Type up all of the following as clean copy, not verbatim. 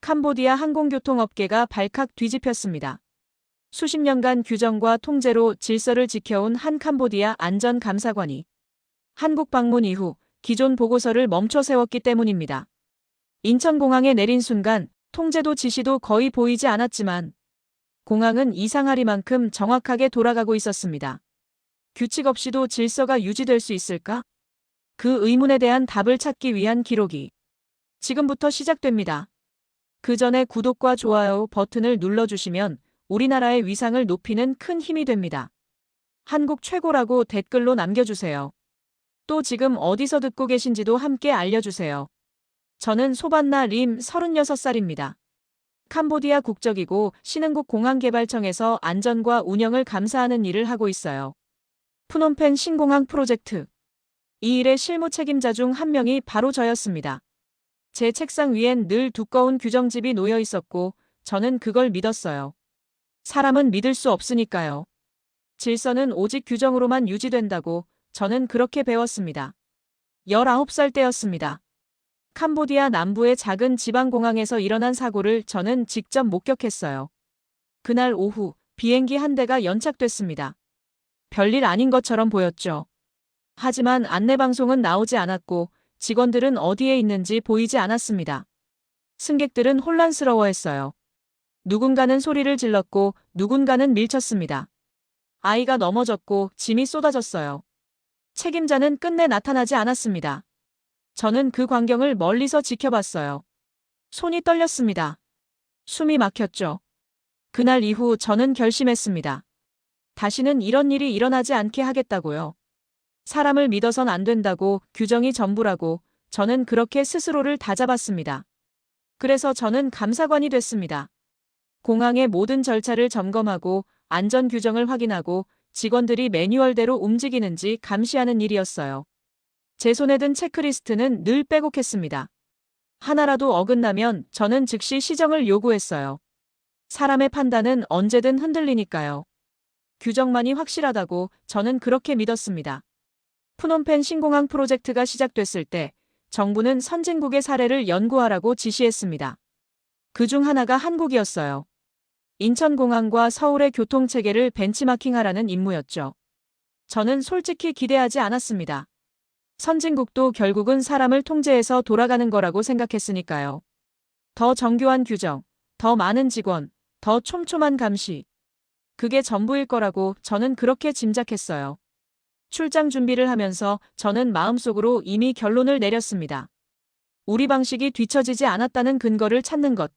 캄보디아 항공교통업계가 발칵 뒤집혔습니다. 수십 년간 규정과 통제로 질서를 지켜온 한 캄보디아 안전감사관이 한국 방문 이후 기존 보고서를 멈춰 세웠기 때문입니다. 인천공항에 내린 순간 통제도 지시도 거의 보이지 않았지만 공항은 이상하리만큼 정확하게 돌아가고 있었습니다. 규칙 없이도 질서가 유지될 수 있을까? 그 의문에 대한 답을 찾기 위한 기록이 지금부터 시작됩니다. 그 전에 구독과 좋아요 버튼을 눌러주시면 우리나라의 위상을 높이는 큰 힘이 됩니다. 한국 최고라고 댓글로 남겨주세요. 또 지금 어디서 듣고 계신지도 함께 알려주세요. 저는 소반나 림 36살입니다. 캄보디아 국적이고 신흥국 공항개발청에서 안전과 운영을 감사하는 일을 하고 있어요. 푸놈펜 신공항 프로젝트. 이 일의 실무 책임자 중 한 명이 바로 저였습니다. 제 책상 위엔 늘 두꺼운 규정집이 놓여 있었고 저는 그걸 믿었어요. 사람은 믿을 수 없으니까요. 질서는 오직 규정으로만 유지된다고 저는 그렇게 배웠습니다. 19살 때였습니다. 캄보디아 남부의 작은 지방공항에서 일어난 사고를 저는 직접 목격했어요. 그날 오후 비행기 한 대가 연착됐습니다. 별일 아닌 것처럼 보였죠. 하지만 안내방송은 나오지 않았고 직원들은 어디에 있는지 보이지 않았습니다. 승객들은 혼란스러워했어요. 누군가는 소리를 질렀고 누군가는 밀쳤습니다. 아이가 넘어졌고 짐이 쏟아졌어요. 책임자는 끝내 나타나지 않았습니다. 저는 그 광경을 멀리서 지켜봤어요. 손이 떨렸습니다. 숨이 막혔죠. 그날 이후 저는 결심했습니다. 다시는 이런 일이 일어나지 않게 하겠다고요. 사람을 믿어선 안 된다고, 규정이 전부라고 저는 그렇게 스스로를 다잡았습니다. 그래서 저는 감사관이 됐습니다. 공항의 모든 절차를 점검하고 안전 규정을 확인하고 직원들이 매뉴얼대로 움직이는지 감시하는 일이었어요. 제 손에 든 체크리스트는 늘 빼곡했습니다. 하나라도 어긋나면 저는 즉시 시정을 요구했어요. 사람의 판단은 언제든 흔들리니까요. 규정만이 확실하다고 저는 그렇게 믿었습니다. 푸놈펜 신공항 프로젝트가 시작됐을 때 정부는 선진국의 사례를 연구하라고 지시했습니다. 그 중 하나가 한국이었어요. 인천공항과 서울의 교통체계를 벤치마킹하라는 임무였죠. 저는 솔직히 기대하지 않았습니다. 선진국도 결국은 사람을 통제해서 돌아가는 거라고 생각했으니까요. 더 정교한 규정, 더 많은 직원, 더 촘촘한 감시. 그게 전부일 거라고 저는 그렇게 짐작했어요. 출장 준비를 하면서 저는 마음속으로 이미 결론을 내렸습니다. 우리 방식이 뒤처지지 않았다는 근거를 찾는 것.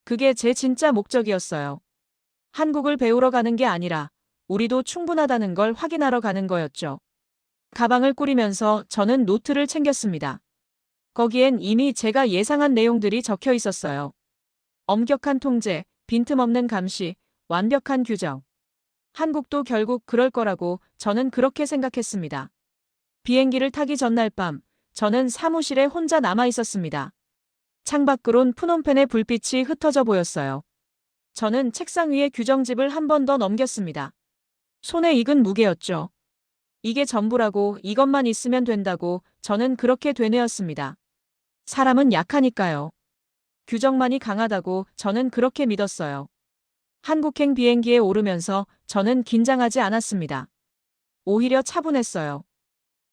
그게 제 진짜 목적이었어요. 한국을 배우러 가는 게 아니라 우리도 충분하다는 걸 확인하러 가는 거였죠. 가방을 꾸리면서 저는 노트를 챙겼습니다. 거기엔 이미 제가 예상한 내용들이 적혀 있었어요. 엄격한 통제, 빈틈없는 감시, 완벽한 규정. 한국도 결국 그럴 거라고 저는 그렇게 생각했습니다. 비행기를 타기 전날 밤, 저는 사무실에 혼자 남아 있었습니다. 창밖으론 푸놈펜의 불빛이 흩어져 보였어요. 저는 책상 위에 규정집을 한 번 더 넘겼습니다. 손에 익은 무게였죠. 이게 전부라고, 이것만 있으면 된다고 저는 그렇게 되뇌었습니다. 사람은 약하니까요. 규정만이 강하다고 저는 그렇게 믿었어요. 한국행 비행기에 오르면서 저는 긴장하지 않았습니다. 오히려 차분했어요.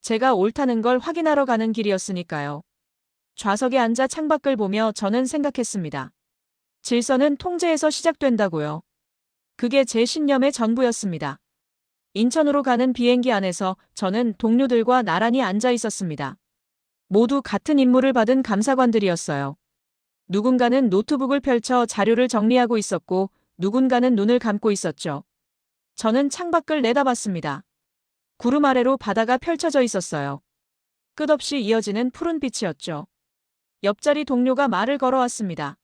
제가 옳다는 걸 확인하러 가는 길이었으니까요. 좌석에 앉아 창밖을 보며 저는 생각했습니다. 질서는 통제에서 시작된다고요. 그게 제 신념의 전부였습니다. 인천으로 가는 비행기 안에서 저는 동료들과 나란히 앉아 있었습니다. 모두 같은 임무를 받은 감사관들이었어요. 누군가는 노트북을 펼쳐 자료를 정리하고 있었고 누군가는 눈을 감고 있었죠. 저는 창밖을 내다봤습니다. 구름 아래로 바다가 펼쳐져 있었어요. 끝없이 이어지는 푸른 빛이었죠. 옆자리 동료가 말을 걸어왔습니다.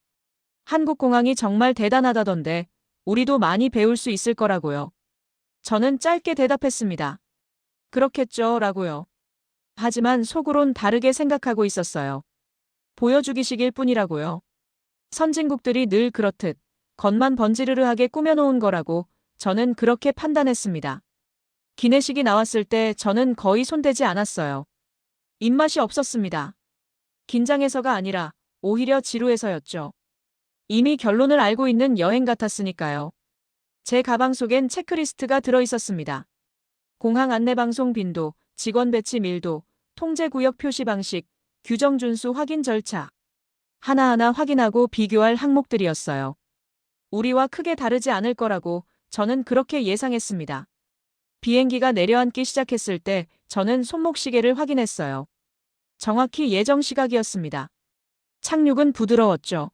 한국 공항이 정말 대단하다던데 우리도 많이 배울 수 있을 거라고요. 저는 짧게 대답했습니다. 그렇겠죠 라고요. 하지만 속으론 다르게 생각하고 있었어요. 보여주기식일 뿐이라고요. 선진국들이 늘 그렇듯 겉만 번지르르하게 꾸며놓은 거라고 저는 그렇게 판단했습니다. 기내식이 나왔을 때 저는 거의 손대지 않았어요. 입맛이 없었습니다. 긴장해서가 아니라 오히려 지루해서였죠. 이미 결론을 알고 있는 여행 같았으니까요. 제 가방 속엔 체크리스트가 들어 있었습니다. 공항 안내방송 빈도, 직원 배치 밀도, 통제구역 표시 방식, 규정 준수 확인 절차. 하나하나 확인하고 비교할 항목들이었어요. 우리와 크게 다르지 않을 거라고 저는 그렇게 예상했습니다. 비행기가 내려앉기 시작했을 때 저는 손목시계를 확인했어요. 정확히 예정 시각이었습니다. 착륙은 부드러웠죠.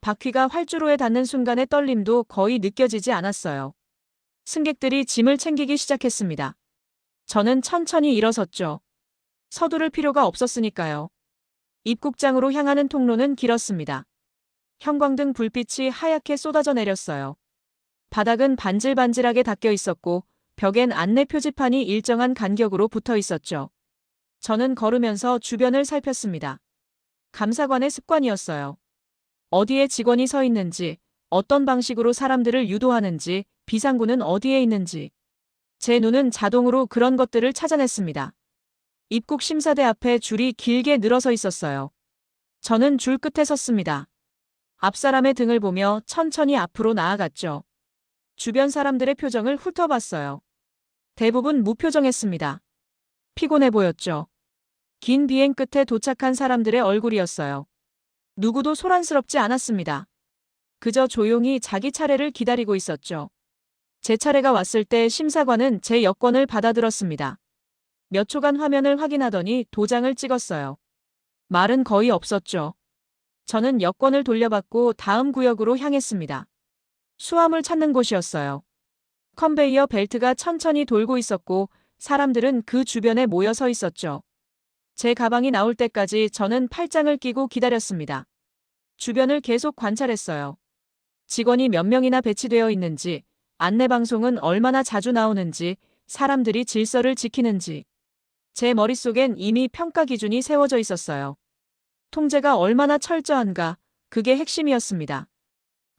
바퀴가 활주로에 닿는 순간의 떨림도 거의 느껴지지 않았어요. 승객들이 짐을 챙기기 시작했습니다. 저는 천천히 일어섰죠. 서두를 필요가 없었으니까요. 입국장으로 향하는 통로는 길었습니다. 형광등 불빛이 하얗게 쏟아져 내렸어요. 바닥은 반질반질하게 닦여 있었고 벽엔 안내 표지판이 일정한 간격으로 붙어 있었죠. 저는 걸으면서 주변을 살폈습니다. 감사관의 습관이었어요. 어디에 직원이 서 있는지, 어떤 방식으로 사람들을 유도하는지, 비상구는 어디에 있는지. 제 눈은 자동으로 그런 것들을 찾아냈습니다. 입국 심사대 앞에 줄이 길게 늘어서 있었어요. 저는 줄 끝에 섰습니다. 앞 사람의 등을 보며 천천히 앞으로 나아갔죠. 주변 사람들의 표정을 훑어봤어요. 대부분 무표정했습니다. 피곤해 보였죠. 긴 비행 끝에 도착한 사람들의 얼굴이었어요. 누구도 소란스럽지 않았습니다. 그저 조용히 자기 차례를 기다리고 있었죠. 제 차례가 왔을 때 심사관은 제 여권을 받아들었습니다. 몇 초간 화면을 확인하더니 도장을 찍었어요. 말은 거의 없었죠. 저는 여권을 돌려받고 다음 구역으로 향했습니다. 수화물 찾는 곳이었어요. 컨베이어 벨트가 천천히 돌고 있었고 사람들은 그 주변에 모여 서 있었죠. 제 가방이 나올 때까지 저는 팔짱을 끼고 기다렸습니다. 주변을 계속 관찰했어요. 직원이 몇 명이나 배치되어 있는지, 안내방송은 얼마나 자주 나오는지, 사람들이 질서를 지키는지. 제 머릿속엔 이미 평가 기준이 세워져 있었어요. 통제가 얼마나 철저한가, 그게 핵심이었습니다.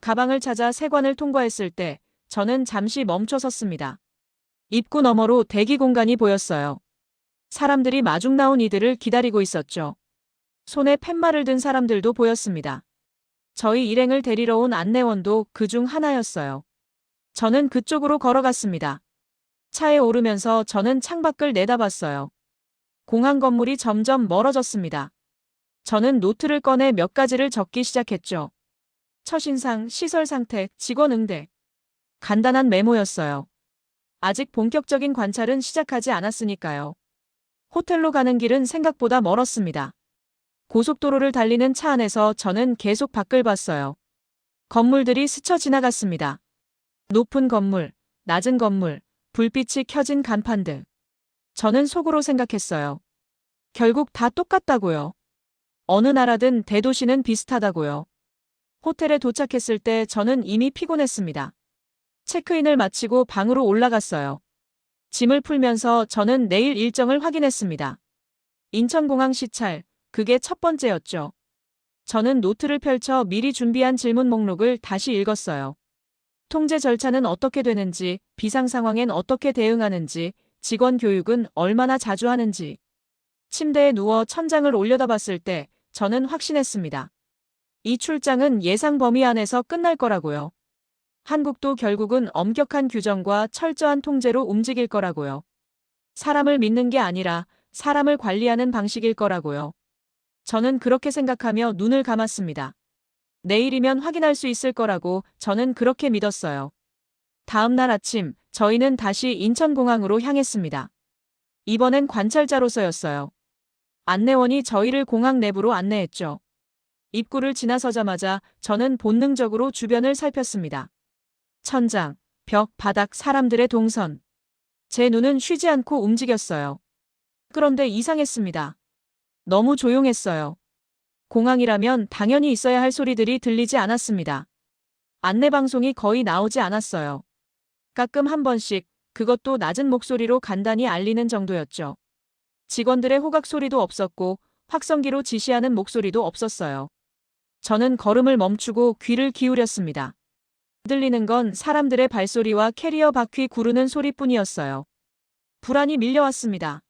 가방을 찾아 세관을 통과했을 때 저는 잠시 멈춰 섰습니다. 입구 너머로 대기 공간이 보였어요. 사람들이 마중 나온 이들을 기다리고 있었죠. 손에 팻말을 든 사람들도 보였습니다. 저희 일행을 데리러 온 안내원도 그중 하나였어요. 저는 그쪽으로 걸어갔습니다. 차에 오르면서 저는 창밖을 내다봤어요. 공항 건물이 점점 멀어졌습니다. 저는 노트를 꺼내 몇 가지를 적기 시작했죠. 첫인상, 시설 상태, 직원 응대. 간단한 메모였어요. 아직 본격적인 관찰은 시작하지 않았으니까요. 호텔로 가는 길은 생각보다 멀었습니다. 고속도로를 달리는 차 안에서 저는 계속 밖을 봤어요. 건물들이 스쳐 지나갔습니다. 높은 건물, 낮은 건물, 불빛이 켜진 간판 등. 저는 속으로 생각했어요. 결국 다 똑같다고요. 어느 나라든 대도시는 비슷하다고요. 호텔에 도착했을 때 저는 이미 피곤했습니다. 체크인을 마치고 방으로 올라갔어요. 짐을 풀면서 저는 내일 일정을 확인했습니다. 인천공항 시찰, 그게 첫 번째였죠. 저는 노트를 펼쳐 미리 준비한 질문 목록을 다시 읽었어요. 통제 절차는 어떻게 되는지, 비상 상황엔 어떻게 대응하는지, 직원 교육은 얼마나 자주 하는지. 침대에 누워 천장을 올려다봤을 때 저는 확신했습니다. 이 출장은 예상 범위 안에서 끝날 거라고요. 한국도 결국은 엄격한 규정과 철저한 통제로 움직일 거라고요. 사람을 믿는 게 아니라 사람을 관리하는 방식일 거라고요. 저는 그렇게 생각하며 눈을 감았습니다. 내일이면 확인할 수 있을 거라고 저는 그렇게 믿었어요. 다음 날 아침, 저희는 다시 인천공항으로 향했습니다. 이번엔 관찰자로서였어요. 안내원이 저희를 공항 내부로 안내했죠. 입구를 지나서자마자 저는 본능적으로 주변을 살폈습니다. 천장, 벽, 바닥, 사람들의 동선. 제 눈은 쉬지 않고 움직였어요. 그런데 이상했습니다. 너무 조용했어요. 공항이라면 당연히 있어야 할 소리들이 들리지 않았습니다. 안내방송이 거의 나오지 않았어요. 가끔 한 번씩, 그것도 낮은 목소리로 간단히 알리는 정도였죠. 직원들의 호각 소리도 없었고 확성기로 지시하는 목소리도 없었어요. 저는 걸음을 멈추고 귀를 기울였습니다. 들리는 건 사람들의 발소리와 캐리어 바퀴 구르는 소리뿐이었어요. 불안이 밀려왔습니다.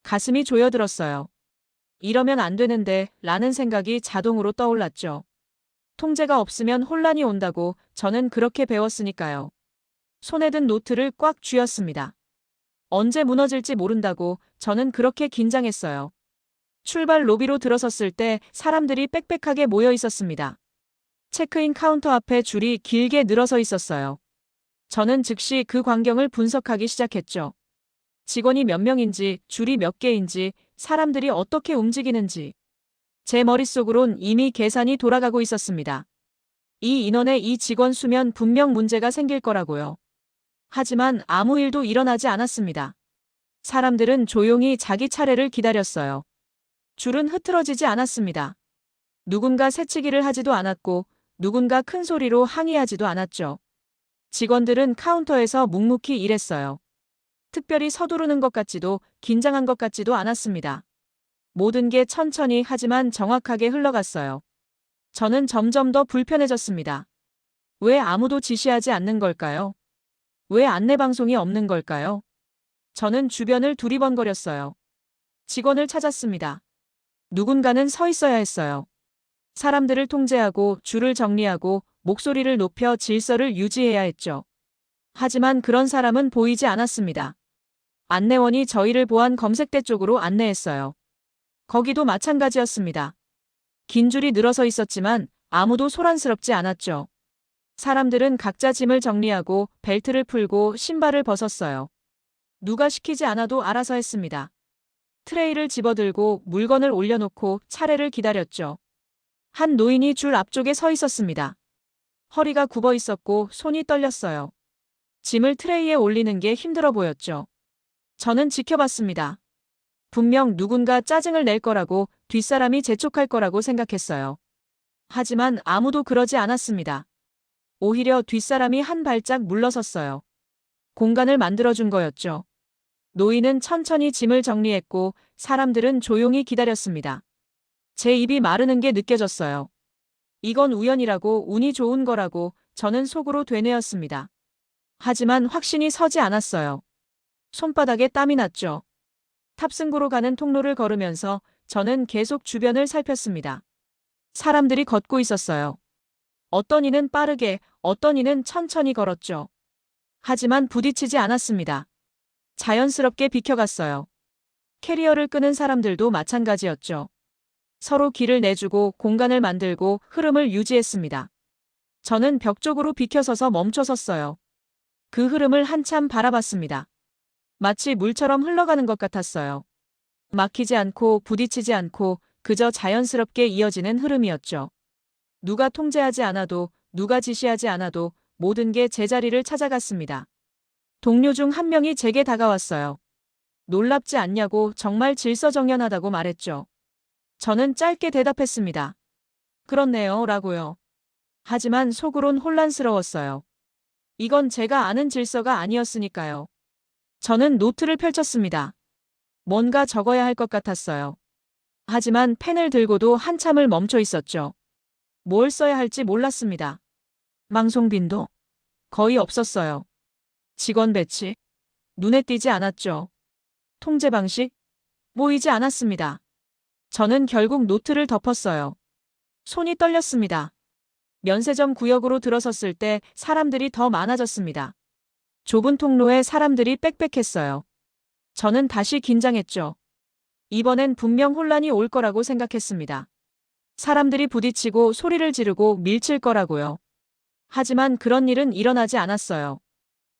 가슴이 조여들었어요. 이러면 안 되는데 라는 생각이 자동으로 떠올랐죠. 통제가 없으면 혼란이 온다고 저는 그렇게 배웠으니까요. 손에 든 노트를 꽉 쥐었습니다. 언제 무너질지 모른다고 저는 그렇게 긴장했어요. 출발 로비로 들어섰을 때 사람들이 빽빽하게 모여 있었습니다. 체크인 카운터 앞에 줄이 길게 늘어서 있었어요. 저는 즉시 그 광경을 분석하기 시작했죠. 직원이 몇 명인지, 줄이 몇 개인지, 사람들이 어떻게 움직이는지. 제 머릿속으론 이미 계산이 돌아가고 있었습니다. 이 인원의 이 직원 수면 분명 문제가 생길 거라고요. 하지만 아무 일도 일어나지 않았습니다. 사람들은 조용히 자기 차례를 기다렸어요. 줄은 흐트러지지 않았습니다. 누군가 새치기를 하지도 않았고 누군가 큰 소리로 항의하지도 않았죠. 직원들은 카운터에서 묵묵히 일했어요. 특별히 서두르는 것 같지도 긴장한 것 같지도 않았습니다. 모든 게 천천히 하지만 정확하게 흘러갔어요. 저는 점점 더 불편해졌습니다. 왜 아무도 지시하지 않는 걸까요? 왜 안내방송이 없는 걸까요? 저는 주변을 두리번거렸어요. 직원을 찾았습니다. 누군가는 서 있어야 했어요. 사람들을 통제하고 줄을 정리하고 목소리를 높여 질서를 유지해야 했죠. 하지만 그런 사람은 보이지 않았습니다. 안내원이 저희를 보안 검색대 쪽으로 안내했어요. 거기도 마찬가지였습니다. 긴 줄이 늘어서 있었지만 아무도 소란스럽지 않았죠. 사람들은 각자 짐을 정리하고 벨트를 풀고 신발을 벗었어요. 누가 시키지 않아도 알아서 했습니다. 트레이를 집어들고 물건을 올려놓고 차례를 기다렸죠. 한 노인이 줄 앞쪽에 서 있었습니다. 허리가 굽어 있었고 손이 떨렸어요. 짐을 트레이에 올리는 게 힘들어 보였죠. 저는 지켜봤습니다. 분명 누군가 짜증을 낼 거라고 뒷사람이 재촉할 거라고 생각했어요. 하지만 아무도 그러지 않았습니다. 오히려 뒷사람이 한 발짝 물러섰어요. 공간을 만들어준 거였죠. 노인은 천천히 짐을 정리했고 사람들은 조용히 기다렸습니다. 제 입이 마르는 게 느껴졌어요. 이건 우연이라고 운이 좋은 거라고 저는 속으로 되뇌었습니다. 하지만 확신이 서지 않았어요. 손바닥에 땀이 났죠. 탑승구로 가는 통로를 걸으면서 저는 계속 주변을 살폈습니다. 사람들이 걷고 있었어요. 어떤 이는 빠르게, 어떤 이는 천천히 걸었죠. 하지만 부딪히지 않았습니다. 자연스럽게 비켜갔어요. 캐리어를 끄는 사람들도 마찬가지였죠. 서로 길을 내주고 공간을 만들고 흐름을 유지했습니다. 저는 벽 쪽으로 비켜서서 멈춰섰어요. 그 흐름을 한참 바라봤습니다. 마치 물처럼 흘러가는 것 같았어요. 막히지 않고 부딪히지 않고 그저 자연스럽게 이어지는 흐름이었죠. 누가 통제하지 않아도 누가 지시하지 않아도 모든 게 제자리를 찾아갔습니다. 동료 중 한 명이 제게 다가왔어요. 놀랍지 않냐고 정말 질서정연하다고 말했죠. 저는 짧게 대답했습니다. 그렇네요, 라고요. 하지만 속으론 혼란스러웠어요. 이건 제가 아는 질서가 아니었으니까요. 저는 노트를 펼쳤습니다. 뭔가 적어야 할 것 같았어요. 하지만 펜을 들고도 한참을 멈춰 있었죠. 뭘 써야 할지 몰랐습니다. 망송 빈도 거의 없었어요. 직원 배치 눈에 띄지 않았죠. 통제 방식 보이지 않았습니다. 저는 결국 노트를 덮었어요. 손이 떨렸습니다. 면세점 구역으로 들어섰을 때 사람들이 더 많아졌습니다. 좁은 통로에 사람들이 빽빽했어요. 저는 다시 긴장했죠. 이번엔 분명 혼란이 올 거라고 생각했습니다. 사람들이 부딪히고 소리를 지르고 밀칠 거라고요. 하지만 그런 일은 일어나지 않았어요.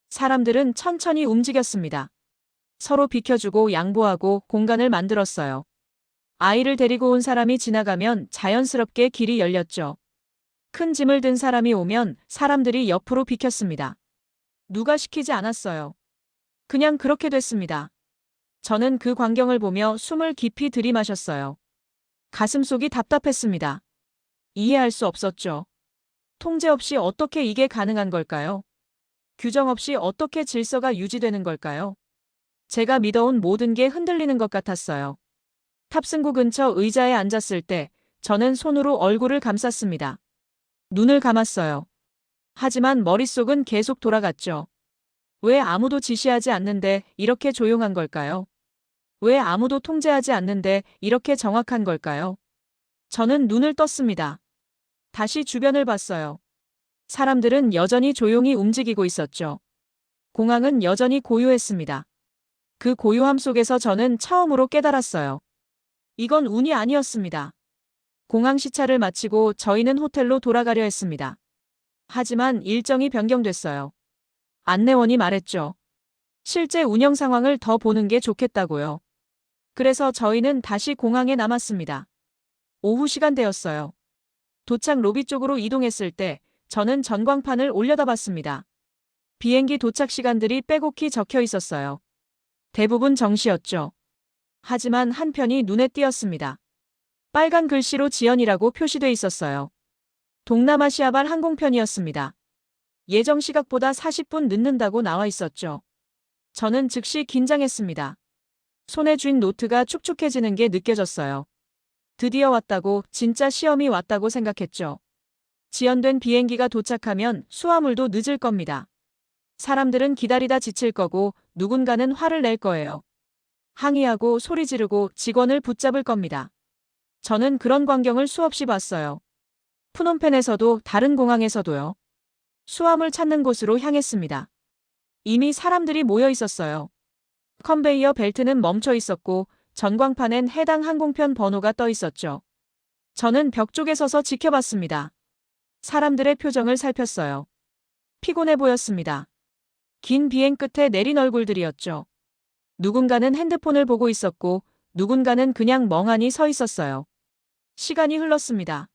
사람들은 천천히 움직였습니다. 서로 비켜주고 양보하고 공간을 만들었어요. 아이를 데리고 온 사람이 지나가면 자연스럽게 길이 열렸죠. 큰 짐을 든 사람이 오면 사람들이 옆으로 비켰습니다. 누가 시키지 않았어요. 그냥 그렇게 됐습니다. 저는 그 광경을 보며 숨을 깊이 들이마셨어요. 가슴속이 답답했습니다. 이해할 수 없었죠. 통제 없이 어떻게 이게 가능한 걸까요? 규정 없이 어떻게 질서가 유지되는 걸까요? 제가 믿어온 모든 게 흔들리는 것 같았어요. 탑승구 근처 의자에 앉았을 때 저는 손으로 얼굴을 감쌌습니다. 눈을 감았어요. 하지만 머릿속은 계속 돌아갔죠. 왜 아무도 지시하지 않는데 이렇게 조용한 걸까요? 왜 아무도 통제하지 않는데 이렇게 정확한 걸까요? 저는 눈을 떴습니다. 다시 주변을 봤어요. 사람들은 여전히 조용히 움직이고 있었죠. 공항은 여전히 고요했습니다. 그 고요함 속에서 저는 처음으로 깨달았어요. 이건 운이 아니었습니다. 공항 시차를 마치고 저희는 호텔로 돌아가려 했습니다. 하지만 일정이 변경됐어요. 안내원이 말했죠. 실제 운영 상황을 더 보는 게 좋겠다고요. 그래서 저희는 다시 공항에 남았습니다. 오후 시간대였어요. 도착 로비 쪽으로 이동했을 때 저는 전광판을 올려다봤습니다. 비행기 도착 시간들이 빼곡히 적혀 있었어요. 대부분 정시였죠. 하지만 한 편이 눈에 띄었습니다. 빨간 글씨로 지연이라고 표시돼 있었어요. 동남아시아발 항공편이었습니다. 예정 시각보다 40분 늦는다고 나와 있었죠. 저는 즉시 긴장했습니다. 손에 쥔 노트가 축축해지는 게 느껴졌어요. 드디어 왔다고, 진짜 시험이 왔다고 생각했죠. 지연된 비행기가 도착하면 수화물도 늦을 겁니다. 사람들은 기다리다 지칠 거고 누군가는 화를 낼 거예요. 항의하고 소리 지르고 직원을 붙잡을 겁니다. 저는 그런 광경을 수없이 봤어요. 푸놈펜에서도 다른 공항에서도요. 수화물 찾는 곳으로 향했습니다. 이미 사람들이 모여 있었어요. 컨베이어 벨트는 멈춰 있었고 전광판엔 해당 항공편 번호가 떠 있었죠. 저는 벽 쪽에 서서 지켜봤습니다. 사람들의 표정을 살폈어요. 피곤해 보였습니다. 긴 비행 끝에 내린 얼굴들이었죠. 누군가는 핸드폰을 보고 있었고 누군가는 그냥 멍하니 서 있었어요. 시간이 흘렀습니다.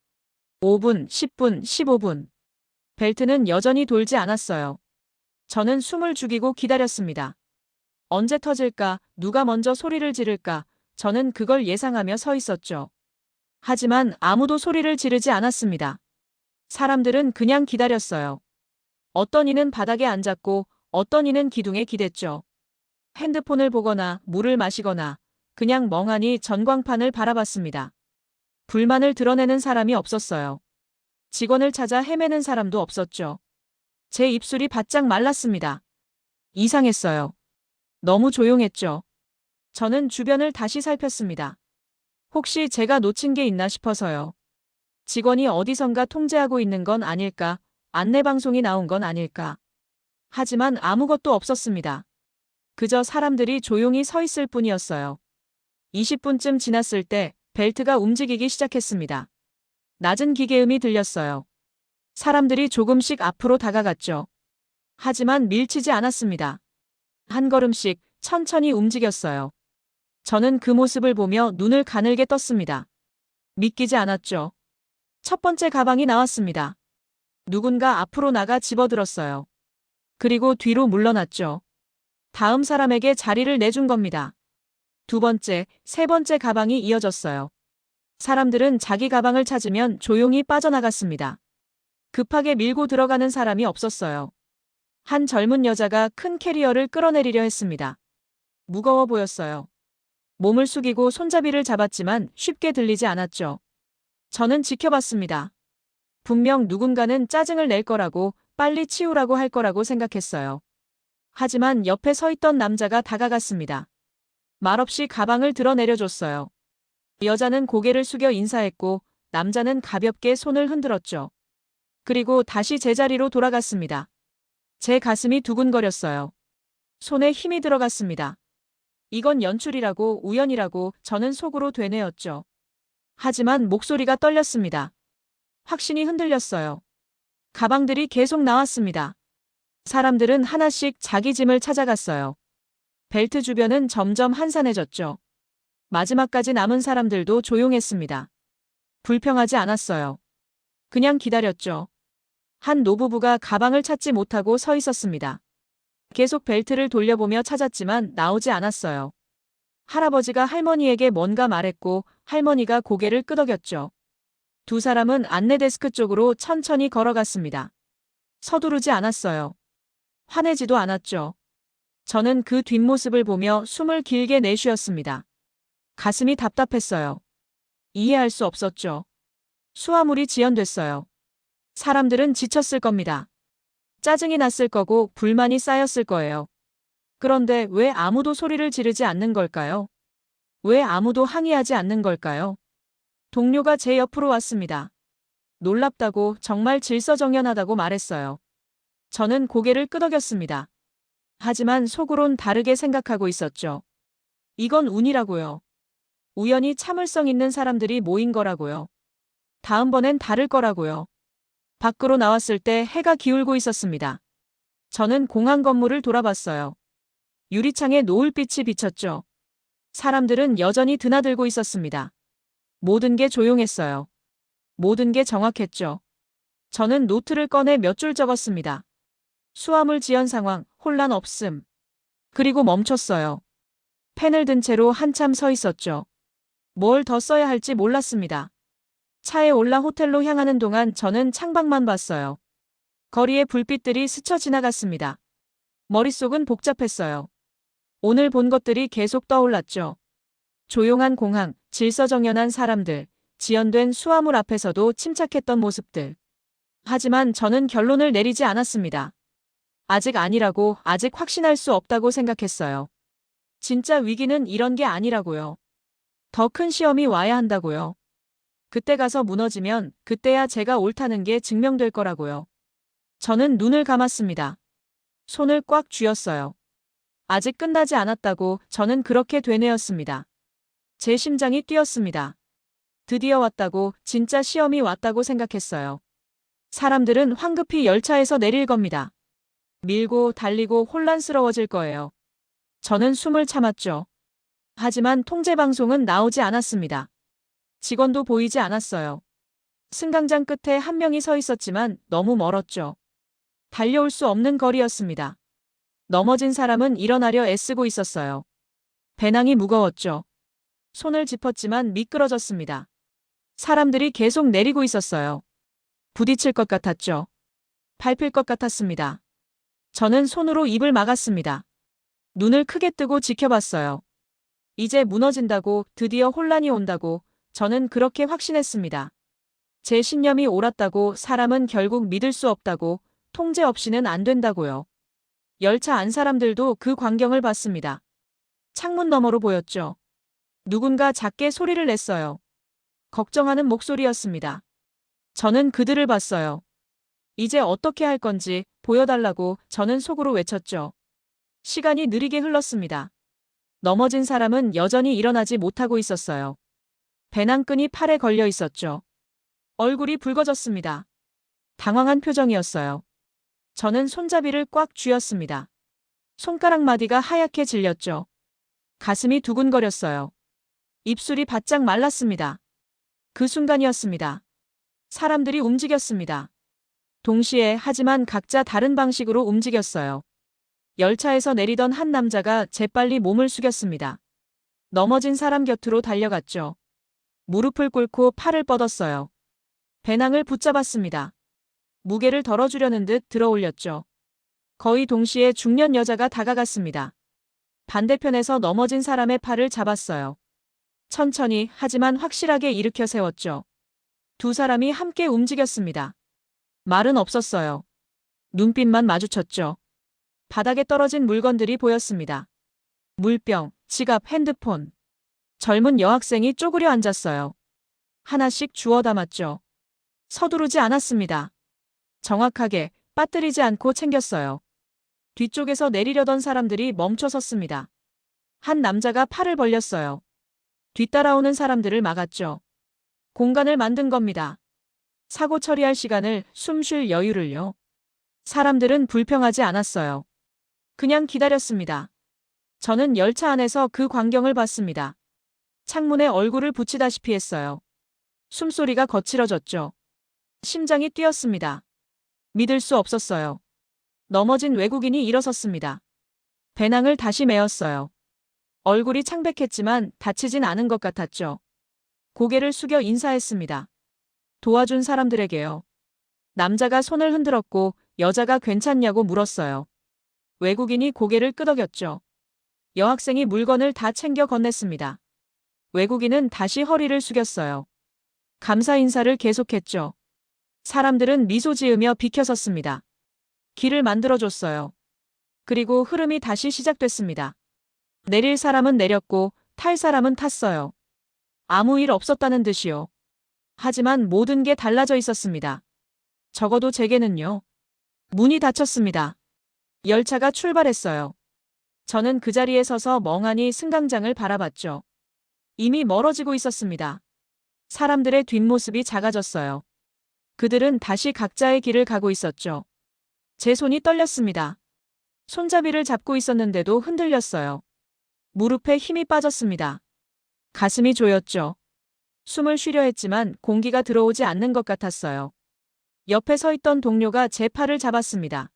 5분, 10분, 15분. 벨트는 여전히 돌지 않았어요. 저는 숨을 죽이고 기다렸습니다. 언제 터질까, 누가 먼저 소리를 지를까, 저는 그걸 예상하며 서 있었죠. 하지만 아무도 소리를 지르지 않았습니다. 사람들은 그냥 기다렸어요. 어떤 이는 바닥에 앉았고 어떤 이는 기둥에 기댔죠. 핸드폰을 보거나 물을 마시거나 그냥 멍하니 전광판을 바라봤습니다. 불만을 드러내는 사람이 없었어요. 직원을 찾아 헤매는 사람도 없었죠. 제 입술이 바짝 말랐습니다. 이상했어요. 너무 조용했죠. 저는 주변을 다시 살폈습니다. 혹시 제가 놓친 게 있나 싶어서요. 직원이 어디선가 통제하고 있는 건 아닐까, 안내방송이 나온 건 아닐까. 하지만 아무것도 없었습니다. 그저 사람들이 조용히 서 있을 뿐이었어요. 20분쯤 지났을 때 벨트가 움직이기 시작했습니다. 낮은 기계음이 들렸어요. 사람들이 조금씩 앞으로 다가갔죠. 하지만 밀치지 않았습니다. 한 걸음씩 천천히 움직였어요. 저는 그 모습을 보며 눈을 가늘게 떴습니다. 믿기지 않았죠. 첫 번째 가방이 나왔습니다. 누군가 앞으로 나가 집어들었어요. 그리고 뒤로 물러났죠. 다음 사람에게 자리를 내준 겁니다. 두 번째, 세 번째 가방이 이어졌어요. 사람들은 자기 가방을 찾으면 조용히 빠져나갔습니다. 급하게 밀고 들어가는 사람이 없었어요. 한 젊은 여자가 큰 캐리어를 끌어내리려 했습니다. 무거워 보였어요. 몸을 숙이고 손잡이를 잡았지만 쉽게 들리지 않았죠. 저는 지켜봤습니다. 분명 누군가는 짜증을 낼 거라고, 빨리 치우라고 할 거라고 생각했어요. 하지만 옆에 서 있던 남자가 다가갔습니다. 말없이 가방을 들어 내려줬어요. 여자는 고개를 숙여 인사했고 남자는 가볍게 손을 흔들었죠. 그리고 다시 제자리로 돌아갔습니다. 제 가슴이 두근거렸어요. 손에 힘이 들어갔습니다. 이건 연출이라고, 우연이라고 저는 속으로 되뇌었죠. 하지만 목소리가 떨렸습니다. 확신이 흔들렸어요. 가방들이 계속 나왔습니다. 사람들은 하나씩 자기 짐을 찾아갔어요. 벨트 주변은 점점 한산해졌죠. 마지막까지 남은 사람들도 조용했습니다. 불평하지 않았어요. 그냥 기다렸죠. 한 노부부가 가방을 찾지 못하고 서 있었습니다. 계속 벨트를 돌려보며 찾았지만 나오지 않았어요. 할아버지가 할머니에게 뭔가 말했고 할머니가 고개를 끄덕였죠. 두 사람은 안내 데스크 쪽으로 천천히 걸어갔습니다. 서두르지 않았어요. 화내지도 않았죠. 저는 그 뒷모습을 보며 숨을 길게 내쉬었습니다. 가슴이 답답했어요. 이해할 수 없었죠. 수화물이 지연됐어요. 사람들은 지쳤을 겁니다. 짜증이 났을 거고 불만이 쌓였을 거예요. 그런데 왜 아무도 소리를 지르지 않는 걸까요? 왜 아무도 항의하지 않는 걸까요? 동료가 제 옆으로 왔습니다. 놀랍다고 정말 질서정연하다고 말했어요. 저는 고개를 끄덕였습니다. 하지만 속으론 다르게 생각하고 있었죠. 이건 운이라고요. 우연히 참을성 있는 사람들이 모인 거라고요. 다음번엔 다를 거라고요. 밖으로 나왔을 때 해가 기울고 있었습니다. 저는 공항 건물을 돌아봤어요. 유리창에 노을빛이 비쳤죠. 사람들은 여전히 드나들고 있었습니다. 모든 게 조용했어요. 모든 게 정확했죠. 저는 노트를 꺼내 몇 줄 적었습니다. 수화물 지연 상황, 혼란 없음. 그리고 멈췄어요. 펜을 든 채로 한참 서 있었죠. 뭘 더 써야 할지 몰랐습니다. 차에 올라 호텔로 향하는 동안 저는 창밖만 봤어요. 거리의 불빛들이 스쳐 지나갔습니다. 머릿속은 복잡했어요. 오늘 본 것들이 계속 떠올랐죠. 조용한 공항, 질서정연한 사람들, 지연된 수화물 앞에서도 침착했던 모습들. 하지만 저는 결론을 내리지 않았습니다. 아직 아니라고, 아직 확신할 수 없다고 생각했어요. 진짜 위기는 이런 게 아니라고요. 더 큰 시험이 와야 한다고요. 그때 가서 무너지면 그때야 제가 옳다는 게 증명될 거라고요. 저는 눈을 감았습니다. 손을 꽉 쥐었어요. 아직 끝나지 않았다고 저는 그렇게 되뇌었습니다. 제 심장이 뛰었습니다. 드디어 왔다고, 진짜 시험이 왔다고 생각했어요. 사람들은 황급히 열차에서 내릴 겁니다. 밀고 달리고 혼란스러워질 거예요. 저는 숨을 참았죠. 하지만 통제방송은 나오지 않았습니다. 직원도 보이지 않았어요. 승강장 끝에 한 명이 서 있었지만 너무 멀었죠. 달려올 수 없는 거리였습니다. 넘어진 사람은 일어나려 애쓰고 있었어요. 배낭이 무거웠죠. 손을 짚었지만 미끄러졌습니다. 사람들이 계속 내리고 있었어요. 부딪힐 것 같았죠. 밟힐 것 같았습니다. 저는 손으로 입을 막았습니다. 눈을 크게 뜨고 지켜봤어요. 이제 무너진다고, 드디어 혼란이 온다고, 저는 그렇게 확신했습니다. 제 신념이 옳았다고, 사람은 결국 믿을 수 없다고, 통제 없이는 안 된다고요. 열차 안 사람들도 그 광경을 봤습니다. 창문 너머로 보였죠. 누군가 작게 소리를 냈어요. 걱정하는 목소리였습니다. 저는 그들을 봤어요. 이제 어떻게 할 건지 보여달라고 저는 속으로 외쳤죠. 시간이 느리게 흘렀습니다. 넘어진 사람은 여전히 일어나지 못하고 있었어요. 배낭끈이 팔에 걸려 있었죠. 얼굴이 붉어졌습니다. 당황한 표정이었어요. 저는 손잡이를 꽉 쥐었습니다. 손가락 마디가 하얗게 질렸죠. 가슴이 두근거렸어요. 입술이 바짝 말랐습니다. 그 순간이었습니다. 사람들이 움직였습니다. 동시에, 하지만 각자 다른 방식으로 움직였어요. 열차에서 내리던 한 남자가 재빨리 몸을 숙였습니다. 넘어진 사람 곁으로 달려갔죠. 무릎을 꿇고 팔을 뻗었어요. 배낭을 붙잡았습니다. 무게를 덜어주려는 듯 들어올렸죠. 거의 동시에 중년 여자가 다가갔습니다. 반대편에서 넘어진 사람의 팔을 잡았어요. 천천히, 하지만 확실하게 일으켜 세웠죠. 두 사람이 함께 움직였습니다. 말은 없었어요. 눈빛만 마주쳤죠. 바닥에 떨어진 물건들이 보였습니다. 물병, 지갑, 핸드폰. 젊은 여학생이 쪼그려 앉았어요. 하나씩 주워 담았죠. 서두르지 않았습니다. 정확하게, 빠뜨리지 않고 챙겼어요. 뒤쪽에서 내리려던 사람들이 멈춰 섰습니다. 한 남자가 팔을 벌렸어요. 뒤따라오는 사람들을 막았죠. 공간을 만든 겁니다. 사고 처리할 시간을, 숨 쉴 여유를요. 사람들은 불평하지 않았어요. 그냥 기다렸습니다. 저는 열차 안에서 그 광경을 봤습니다. 창문에 얼굴을 붙이다시피 했어요. 숨소리가 거칠어졌죠. 심장이 뛰었습니다. 믿을 수 없었어요. 넘어진 외국인이 일어섰습니다. 배낭을 다시 메었어요. 얼굴이 창백했지만 다치진 않은 것 같았죠. 고개를 숙여 인사했습니다. 도와준 사람들에게요. 남자가 손을 흔들었고 여자가 괜찮냐고 물었어요. 외국인이 고개를 끄덕였죠. 여학생이 물건을 다 챙겨 건넸습니다. 외국인은 다시 허리를 숙였어요. 감사 인사를 계속했죠. 사람들은 미소 지으며 비켜섰습니다. 길을 만들어줬어요. 그리고 흐름이 다시 시작됐습니다. 내릴 사람은 내렸고 탈 사람은 탔어요. 아무 일 없었다는 듯이요. 하지만 모든 게 달라져 있었습니다. 적어도 제게는요. 문이 닫혔습니다. 열차가 출발했어요. 저는 그 자리에 서서 멍하니 승강장을 바라봤죠. 이미 멀어지고 있었습니다. 사람들의 뒷모습이 작아졌어요. 그들은 다시 각자의 길을 가고 있었죠. 제 손이 떨렸습니다. 손잡이를 잡고 있었는데도 흔들렸어요. 무릎에 힘이 빠졌습니다. 가슴이 조였죠. 숨을 쉬려 했지만 공기가 들어오지 않는 것 같았어요. 옆에 서 있던 동료가 제 팔을 잡았습니다.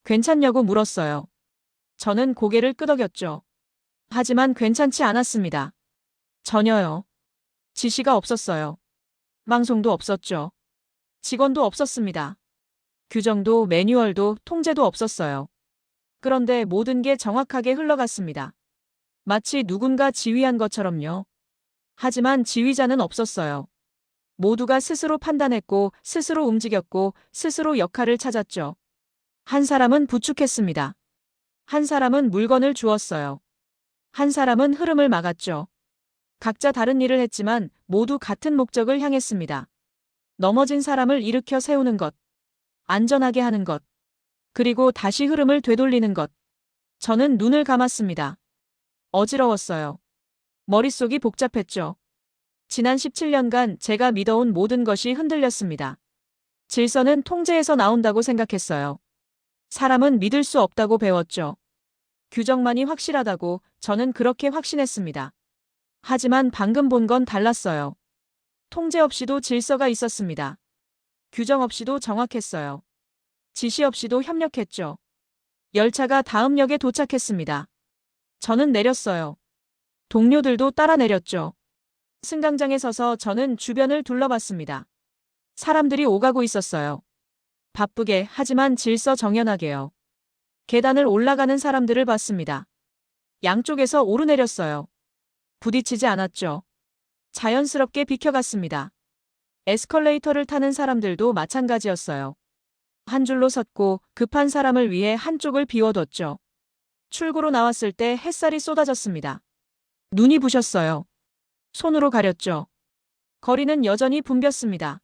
괜찮냐고 물었어요. 저는 고개를 끄덕였죠. 하지만 괜찮지 않았습니다. 전혀요. 지시가 없었어요. 방송도 없었죠. 직원도 없었습니다. 규정도 매뉴얼도 통제도 없었어요. 그런데 모든 게 정확하게 흘러갔습니다. 마치 누군가 지휘한 것처럼요. 하지만 지휘자는 없었어요. 모두가 스스로 판단했고, 스스로 움직였고, 스스로 역할을 찾았죠. 한 사람은 부축했습니다. 한 사람은 물건을 주었어요. 한 사람은 흐름을 막았죠. 각자 다른 일을 했지만 모두 같은 목적을 향했습니다. 넘어진 사람을 일으켜 세우는 것, 안전하게 하는 것, 그리고 다시 흐름을 되돌리는 것. 저는 눈을 감았습니다. 어지러웠어요. 머릿속이 복잡했죠. 지난 17년간 제가 믿어온 모든 것이 흔들렸습니다. 질서는 통제에서 나온다고 생각했어요. 사람은 믿을 수 없다고 배웠죠. 규정만이 확실하다고 저는 그렇게 확신했습니다. 하지만 방금 본 건 달랐어요. 통제 없이도 질서가 있었습니다. 규정 없이도 정확했어요. 지시 없이도 협력했죠. 열차가 다음 역에 도착했습니다. 저는 내렸어요. 동료들도 따라 내렸죠. 승강장에 서서 저는 주변을 둘러봤습니다. 사람들이 오가고 있었어요. 바쁘게 하지만 질서 정연하게요. 계단을 올라가는 사람들을 봤습니다. 양쪽에서 오르내렸어요. 부딪히지 않았죠. 자연스럽게 비켜갔습니다. 에스컬레이터를 타는 사람들도 마찬가지였어요. 한 줄로 섰고 급한 사람을 위해 한쪽을 비워뒀죠. 출구로 나왔을 때 햇살이 쏟아졌습니다. 눈이 부셨어요. 손으로 가렸죠. 거리는 여전히 붐볐습니다.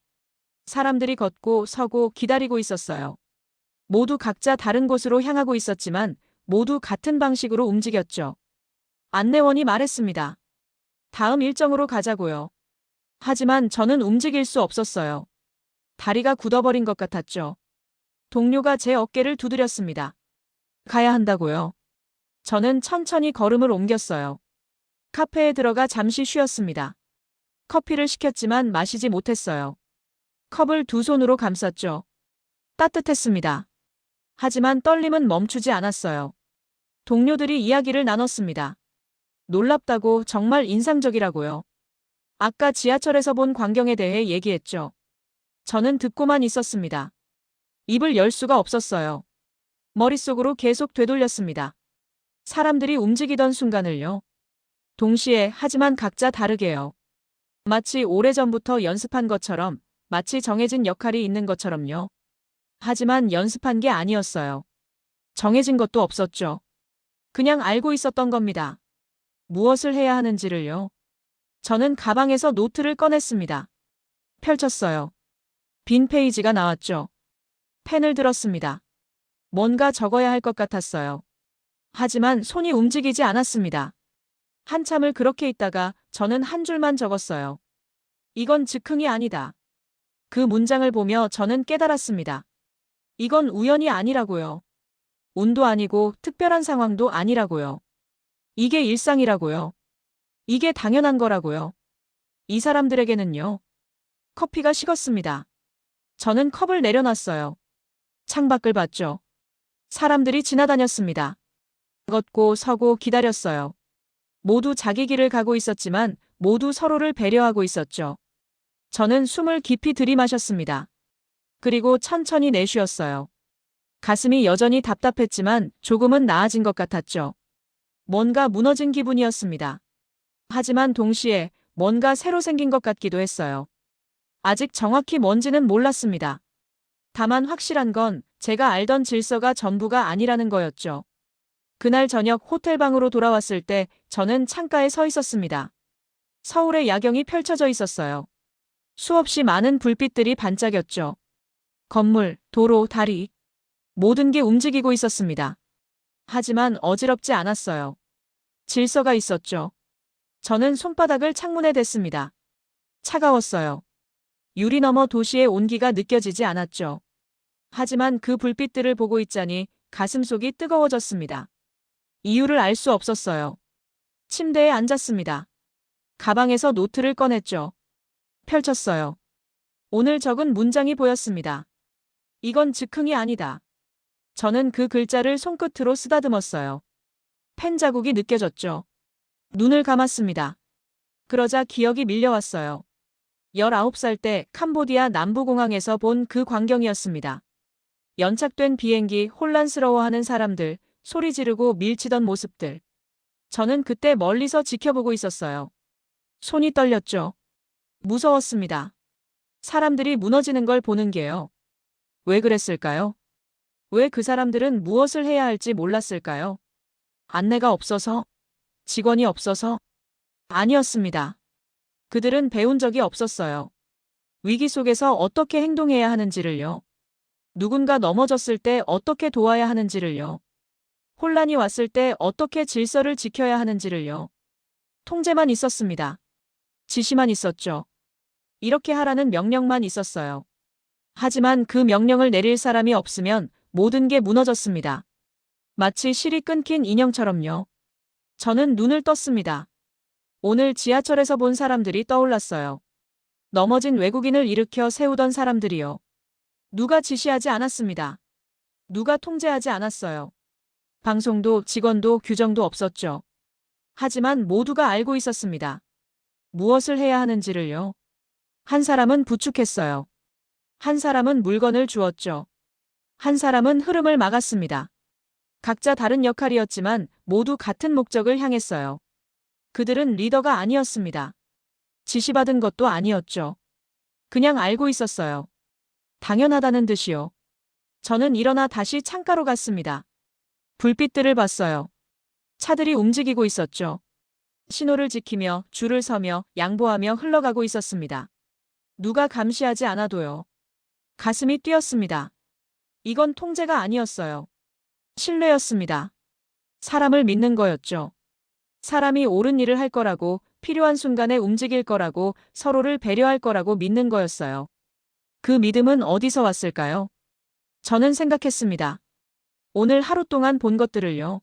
사람들이 걷고 서고 기다리고 있었어요. 모두 각자 다른 곳으로 향하고 있었지만 모두 같은 방식으로 움직였죠. 안내원이 말했습니다. 다음 일정으로 가자고요. 하지만 저는 움직일 수 없었어요. 다리가 굳어버린 것 같았죠. 동료가 제 어깨를 두드렸습니다. 가야 한다고요. 저는 천천히 걸음을 옮겼어요. 카페에 들어가 잠시 쉬었습니다. 커피를 시켰지만 마시지 못했어요. 컵을 두 손으로 감쌌죠. 따뜻했습니다. 하지만 떨림은 멈추지 않았어요. 동료들이 이야기를 나눴습니다. 놀랍다고, 정말 인상적이라고요. 아까 지하철에서 본 광경에 대해 얘기했죠. 저는 듣고만 있었습니다. 입을 열 수가 없었어요. 머릿속으로 계속 되돌렸습니다. 사람들이 움직이던 순간을요. 동시에, 하지만 각자 다르게요. 마치 오래전부터 연습한 것처럼, 마치 정해진 역할이 있는 것처럼요. 하지만 연습한 게 아니었어요. 정해진 것도 없었죠. 그냥 알고 있었던 겁니다. 무엇을 해야 하는지를요. 저는 가방에서 노트를 꺼냈습니다. 펼쳤어요. 빈 페이지가 나왔죠. 펜을 들었습니다. 뭔가 적어야 할 것 같았어요. 하지만 손이 움직이지 않았습니다. 한참을 그렇게 있다가 저는 한 줄만 적었어요. 이건 즉흥이 아니다. 그 문장을 보며 저는 깨달았습니다. 이건 우연이 아니라고요. 운도 아니고 특별한 상황도 아니라고요. 이게 일상이라고요. 이게 당연한 거라고요. 이 사람들에게는요. 커피가 식었습니다. 저는 컵을 내려놨어요. 창밖을 봤죠. 사람들이 지나다녔습니다. 걷고 서고 기다렸어요. 모두 자기 길을 가고 있었지만 모두 서로를 배려하고 있었죠. 저는 숨을 깊이 들이마셨습니다. 그리고 천천히 내쉬었어요. 가슴이 여전히 답답했지만 조금은 나아진 것 같았죠. 뭔가 무너진 기분이었습니다. 하지만 동시에 뭔가 새로 생긴 것 같기도 했어요. 아직 정확히 뭔지는 몰랐습니다. 다만 확실한 건 제가 알던 질서가 전부가 아니라는 거였죠. 그날 저녁 호텔 방으로 돌아왔을 때 저는 창가에 서 있었습니다. 서울의 야경이 펼쳐져 있었어요. 수없이 많은 불빛들이 반짝였죠. 건물, 도로, 다리. 모든 게 움직이고 있었습니다. 하지만 어지럽지 않았어요. 질서가 있었죠. 저는 손바닥을 창문에 댔습니다. 차가웠어요. 유리 너머 도시의 온기가 느껴지지 않았죠. 하지만 그 불빛들을 보고 있자니 가슴속이 뜨거워졌습니다. 이유를 알 수 없었어요. 침대에 앉았습니다. 가방에서 노트를 꺼냈죠. 펼쳤어요. 오늘 적은 문장이 보였습니다. 이건 즉흥이 아니다. 저는 그 글자를 손끝으로 쓰다듬었어요. 펜 자국이 느껴졌죠. 눈을 감았습니다. 그러자 기억이 밀려왔어요. 19살 때 캄보디아 남부공항에서 본 그 광경이었습니다. 연착된 비행기, 혼란스러워하는 사람들, 소리 지르고 밀치던 모습들. 저는 그때 멀리서 지켜보고 있었어요. 손이 떨렸죠. 무서웠습니다. 사람들이 무너지는 걸 보는 게요. 왜 그랬을까요? 왜 그 사람들은 무엇을 해야 할지 몰랐을까요? 안내가 없어서? 직원이 없어서? 아니었습니다. 그들은 배운 적이 없었어요. 위기 속에서 어떻게 행동해야 하는지를요. 누군가 넘어졌을 때 어떻게 도와야 하는지를요. 혼란이 왔을 때 어떻게 질서를 지켜야 하는지를요. 통제만 있었습니다. 지시만 있었죠. 이렇게 하라는 명령만 있었어요. 하지만 그 명령을 내릴 사람이 없으면 모든 게 무너졌습니다. 마치 실이 끊긴 인형처럼요. 저는 눈을 떴습니다. 오늘 지하철에서 본 사람들이 떠올랐어요. 넘어진 외국인을 일으켜 세우던 사람들이요. 누가 지시하지 않았습니다. 누가 통제하지 않았어요. 방송도 직원도 규정도 없었죠. 하지만 모두가 알고 있었습니다. 무엇을 해야 하는지를요. 한 사람은 부축했어요. 한 사람은 물건을 주었죠. 한 사람은 흐름을 막았습니다. 각자 다른 역할이었지만 모두 같은 목적을 향했어요. 그들은 리더가 아니었습니다. 지시받은 것도 아니었죠. 그냥 알고 있었어요. 당연하다는 듯이요. 저는 일어나 다시 창가로 갔습니다. 불빛들을 봤어요. 차들이 움직이고 있었죠. 신호를 지키며 줄을 서며 양보하며 흘러가고 있었습니다. 누가 감시하지 않아도요. 가슴이 뛰었습니다. 이건 통제가 아니었어요. 신뢰였습니다. 사람을 믿는 거였죠. 사람이 옳은 일을 할 거라고, 필요한 순간에 움직일 거라고, 서로를 배려할 거라고 믿는 거였어요. 그 믿음은 어디서 왔을까요? 저는 생각했습니다. 오늘 하루 동안 본 것들을요.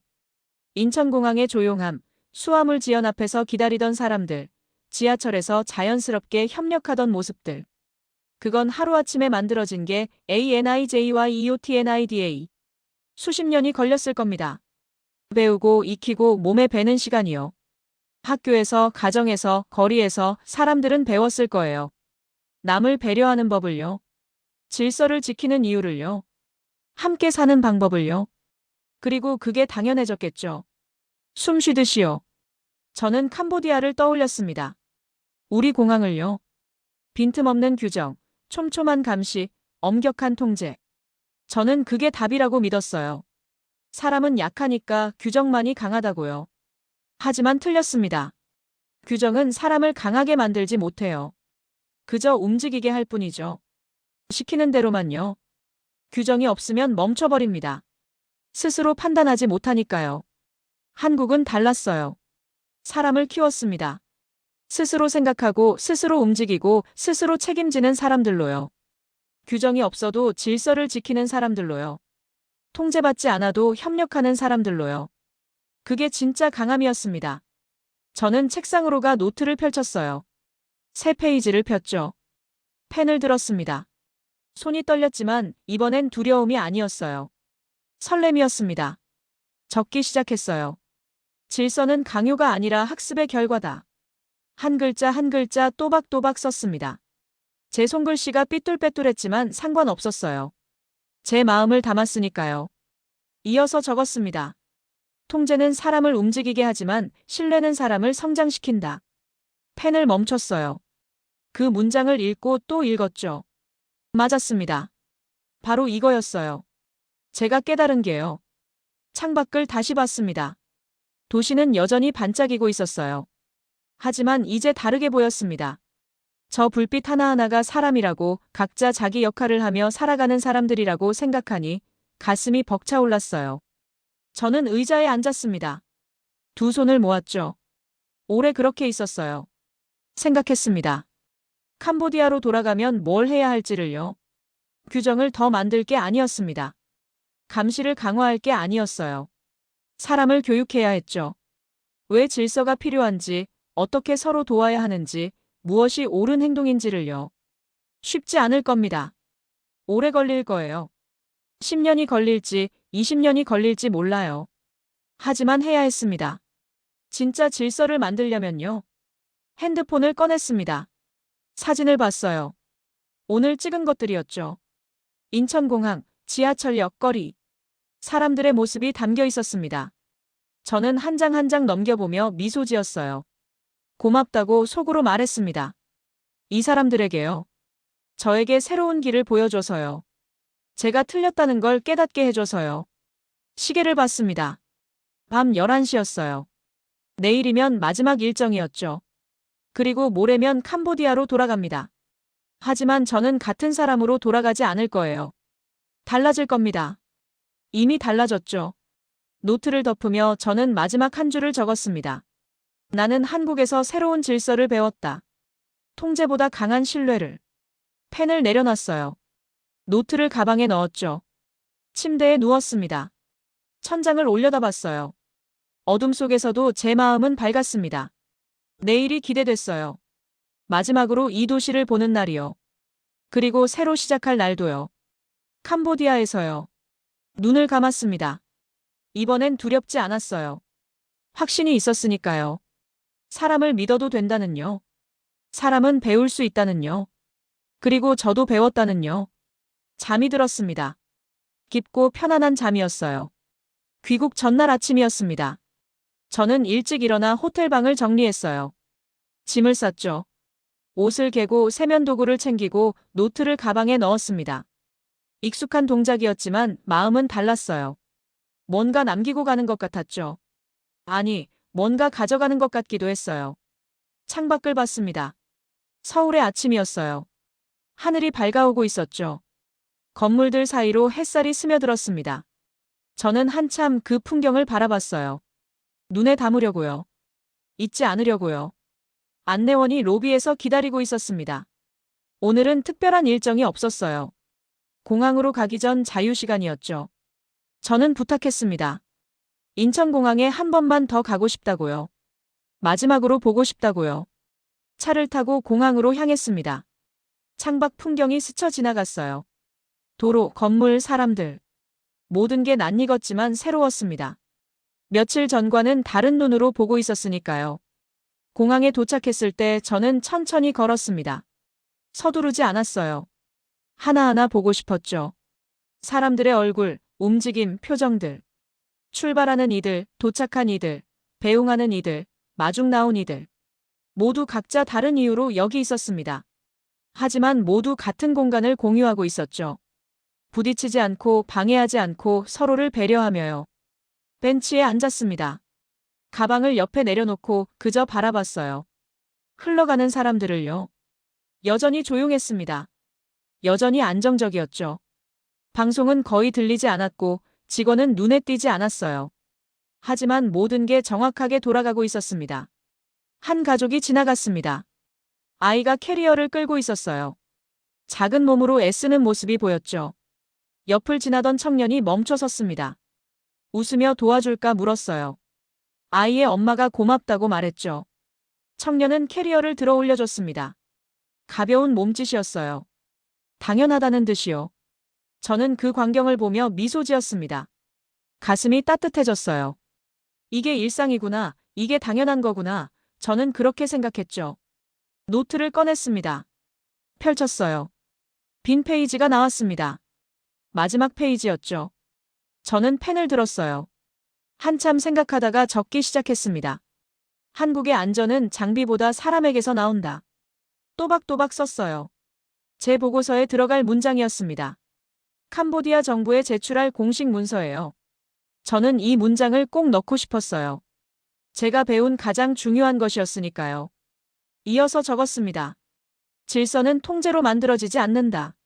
인천공항의 조용함, 수화물 지연 앞에서 기다리던 사람들, 지하철에서 자연스럽게 협력하던 모습들. 그건 하루아침에 만들어진 게 ANIJYEOTNIDA. 수십 년이 걸렸을 겁니다. 배우고 익히고 몸에 배는 시간이요. 학교에서, 가정에서, 거리에서 사람들은 배웠을 거예요. 남을 배려하는 법을요. 질서를 지키는 이유를요. 함께 사는 방법을요. 그리고 그게 당연해졌겠죠. 숨 쉬듯이요. 저는 캄보디아를 떠올렸습니다. 우리 공항을요. 빈틈없는 규정, 촘촘한 감시, 엄격한 통제. 저는 그게 답이라고 믿었어요. 사람은 약하니까 규정만이 강하다고요. 하지만 틀렸습니다. 규정은 사람을 강하게 만들지 못해요. 그저 움직이게 할 뿐이죠. 시키는 대로만요. 규정이 없으면 멈춰버립니다. 스스로 판단하지 못하니까요. 한국은 달랐어요. 사람을 키웠습니다. 스스로 생각하고 스스로 움직이고 스스로 책임지는 사람들로요. 규정이 없어도 질서를 지키는 사람들로요. 통제받지 않아도 협력하는 사람들로요. 그게 진짜 강함이었습니다. 저는 책상으로 가 노트를 펼쳤어요. 새 페이지를 폈죠. 펜을 들었습니다. 손이 떨렸지만 이번엔 두려움이 아니었어요. 설렘이었습니다. 적기 시작했어요. 질서는 강요가 아니라 학습의 결과다. 한 글자 한 글자 또박또박 썼습니다. 제 손글씨가 삐뚤빼뚤했지만 상관없었어요. 제 마음을 담았으니까요. 이어서 적었습니다. 통제는 사람을 움직이게 하지만 신뢰는 사람을 성장시킨다. 펜을 멈췄어요. 그 문장을 읽고 또 읽었죠. 맞았습니다. 바로 이거였어요. 제가 깨달은 게요. 창밖을 다시 봤습니다. 도시는 여전히 반짝이고 있었어요. 하지만 이제 다르게 보였습니다. 저 불빛 하나하나가 사람이라고, 각자 자기 역할을 하며 살아가는 사람들이라고 생각하니 가슴이 벅차올랐어요. 저는 의자에 앉았습니다. 두 손을 모았죠. 오래 그렇게 있었어요. 생각했습니다. 캄보디아로 돌아가면 뭘 해야 할지를요. 규정을 더 만들 게 아니었습니다. 감시를 강화할 게 아니었어요. 사람을 교육해야 했죠. 왜 질서가 필요한지, 어떻게 서로 도와야 하는지, 무엇이 옳은 행동인지를요. 쉽지 않을 겁니다. 오래 걸릴 거예요. 10년이 걸릴지, 20년이 걸릴지 몰라요. 하지만 해야 했습니다. 진짜 질서를 만들려면요. 핸드폰을 꺼냈습니다. 사진을 봤어요. 오늘 찍은 것들이었죠. 인천공항, 지하철역 거리. 사람들의 모습이 담겨 있었습니다. 저는 한 장 한 장 넘겨보며 미소 지었어요. 고맙다고 속으로 말했습니다. 이 사람들에게요. 저에게 새로운 길을 보여줘서요. 제가 틀렸다는 걸 깨닫게 해줘서요. 시계를 봤습니다. 밤 11시였어요. 내일이면 마지막 일정이었죠. 그리고 모레면 캄보디아로 돌아갑니다. 하지만 저는 같은 사람으로 돌아가지 않을 거예요. 달라질 겁니다. 이미 달라졌죠. 노트를 덮으며 저는 마지막 한 줄을 적었습니다. 나는 한국에서 새로운 질서를 배웠다. 통제보다 강한 신뢰를. 펜을 내려놨어요. 노트를 가방에 넣었죠. 침대에 누웠습니다. 천장을 올려다봤어요. 어둠 속에서도 제 마음은 밝았습니다. 내일이 기대됐어요. 마지막으로 이 도시를 보는 날이요. 그리고 새로 시작할 날도요. 캄보디아에서요. 눈을 감았습니다. 이번엔 두렵지 않았어요. 확신이 있었으니까요. 사람을 믿어도 된다는요. 사람은 배울 수 있다는요. 그리고 저도 배웠다는요. 잠이 들었습니다. 깊고 편안한 잠이었어요. 귀국 전날 아침이었습니다. 저는 일찍 일어나 호텔방을 정리했어요. 짐을 쌌죠. 옷을 개고 세면도구를 챙기고 노트를 가방에 넣었습니다. 익숙한 동작이었지만 마음은 달랐어요. 뭔가 남기고 가는 것 같았죠. 아니, 뭔가 가져가는 것 같기도 했어요. 창밖을 봤습니다. 서울의 아침이었어요. 하늘이 밝아오고 있었죠. 건물들 사이로 햇살이 스며들었습니다. 저는 한참 그 풍경을 바라봤어요. 눈에 담으려고요. 잊지 않으려고요. 안내원이 로비에서 기다리고 있었습니다. 오늘은 특별한 일정이 없었어요. 공항으로 가기 전 자유시간이었죠. 저는 부탁했습니다. 인천공항에 한 번만 더 가고 싶다고요. 마지막으로 보고 싶다고요. 차를 타고 공항으로 향했습니다. 창밖 풍경이 스쳐 지나갔어요. 도로, 건물, 사람들. 모든 게 낯익었지만 새로웠습니다. 며칠 전과는 다른 눈으로 보고 있었으니까요. 공항에 도착했을 때 저는 천천히 걸었습니다. 서두르지 않았어요. 하나하나 보고 싶었죠. 사람들의 얼굴, 움직임, 표정들. 출발하는 이들, 도착한 이들, 배웅하는 이들, 마중 나온 이들. 모두 각자 다른 이유로 여기 있었습니다. 하지만 모두 같은 공간을 공유하고 있었죠. 부딪히지 않고 방해하지 않고 서로를 배려하며요. 벤치에 앉았습니다. 가방을 옆에 내려놓고 그저 바라봤어요. 흘러가는 사람들을요. 여전히 조용했습니다. 여전히 안정적이었죠. 방송은 거의 들리지 않았고 직원은 눈에 띄지 않았어요. 하지만 모든 게 정확하게 돌아가고 있었습니다. 한 가족이 지나갔습니다. 아이가 캐리어를 끌고 있었어요. 작은 몸으로 애쓰는 모습이 보였죠. 옆을 지나던 청년이 멈춰 섰습니다. 웃으며 도와줄까 물었어요. 아이의 엄마가 고맙다고 말했죠. 청년은 캐리어를 들어 올려줬습니다. 가벼운 몸짓이었어요. 당연하다는 듯이요. 저는 그 광경을 보며 미소 지었습니다. 가슴이 따뜻해졌어요. 이게 일상이구나, 이게 당연한 거구나, 저는 그렇게 생각했죠. 노트를 꺼냈습니다. 펼쳤어요. 빈 페이지가 나왔습니다. 마지막 페이지였죠. 저는 펜을 들었어요. 한참 생각하다가 적기 시작했습니다. 한국의 안전은 장비보다 사람에게서 나온다. 또박또박 썼어요. 제 보고서에 들어갈 문장이었습니다. 캄보디아 정부에 제출할 공식 문서예요. 저는 이 문장을 꼭 넣고 싶었어요. 제가 배운 가장 중요한 것이었으니까요. 이어서 적었습니다. 질서는 통제로 만들어지지 않는다.